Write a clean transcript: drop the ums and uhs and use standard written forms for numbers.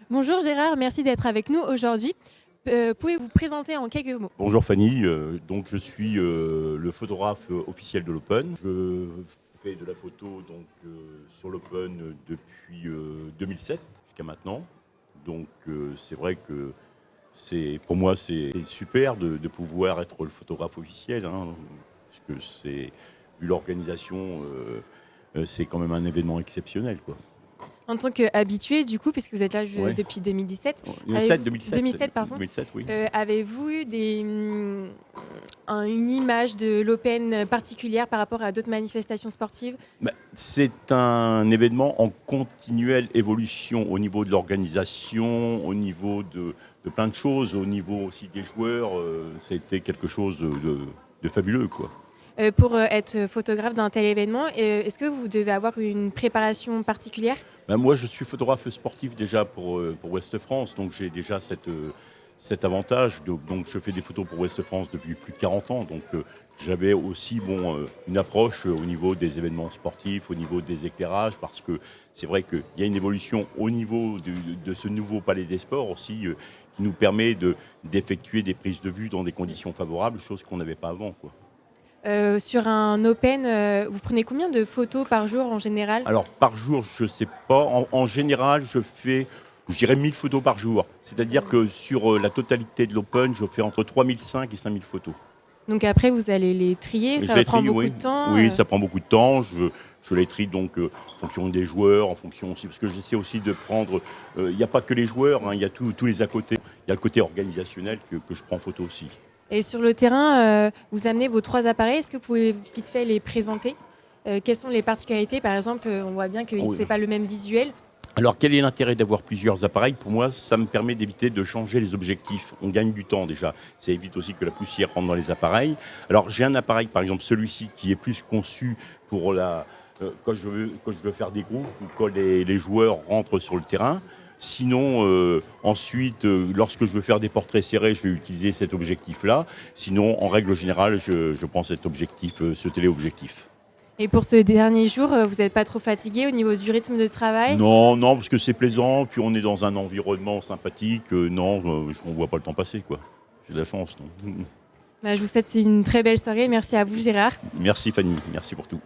Bonjour Gérard, merci d'être avec nous aujourd'hui. Pouvez-vous vous présenter en quelques mots? Bonjour Fanny, donc je suis le photographe officiel de l'Open. Je fais de la photo sur l'Open depuis 2007 jusqu'à maintenant. Donc c'est vrai que pour moi c'est super de pouvoir être le photographe officiel, hein, parce que vu l'organisation, c'est quand même un événement exceptionnel, quoi. En tant qu'habitué, du coup, puisque vous êtes là Ouais. depuis 2017, 2007, pardon, 2007, oui. avez-vous eu une image de l'Open particulière par rapport à d'autres manifestations sportives? C'est un événement en continuelle évolution au niveau de l'organisation, au niveau de plein de choses, au niveau aussi des joueurs. C'était quelque chose de fabuleux, quoi. Pour être photographe d'un tel événement, est-ce que vous devez avoir une préparation particulière? Moi, je suis photographe sportif déjà pour Ouest France, donc j'ai déjà cet avantage. Donc, je fais des photos pour Ouest France depuis plus de 40 ans. Donc, j'avais aussi une approche au niveau des événements sportifs, au niveau des éclairages, parce que c'est vrai qu'il y a une évolution au niveau de ce nouveau palais des sports aussi, qui nous permet d'effectuer des prises de vue dans des conditions favorables, chose qu'on n'avait pas avant, quoi. Sur un Open, vous prenez combien de photos par jour en général? Alors, par jour, je ne sais pas. En général, je fais, je dirais, 1000 photos par jour. C'est-à-dire que sur la totalité de l'Open, je fais entre 3005 et 5000 photos. Donc après, vous allez les trier, Mais ça je va les prendre trie, beaucoup oui. de temps. Oui, ça prend beaucoup de temps. Je les trie donc en fonction des joueurs, en fonction aussi, parce que j'essaie aussi de prendre. Il n'y a pas que les joueurs, hein, il y a tous les à côté. Il y a le côté organisationnel que je prends en photo aussi. Et sur le terrain, vous amenez vos 3 appareils. Est-ce que vous pouvez vite fait les présenter? Quelles sont les particularités? Par exemple, on voit bien que Oui. ce n'est pas le même visuel. Alors, quel est l'intérêt d'avoir plusieurs appareils? Pour moi, ça me permet d'éviter de changer les objectifs. On gagne du temps déjà. Ça évite aussi que la poussière rentre dans les appareils. Alors, j'ai un appareil, par exemple celui-ci, qui est plus conçu pour quand je veux faire des groupes ou quand les joueurs rentrent sur le terrain. Sinon, ensuite, lorsque je veux faire des portraits serrés, je vais utiliser cet objectif-là. Sinon, en règle générale, je prends cet objectif, ce téléobjectif. Et pour ce dernier jour, vous n'êtes pas trop fatigué au niveau du rythme de travail? Non, non, parce que c'est plaisant, puis on est dans un environnement sympathique. Non, on ne voit pas le temps passer, quoi. J'ai de la chance, non. Je vous souhaite une très belle soirée. Merci à vous, Gérard. Merci Fanny, merci pour tout.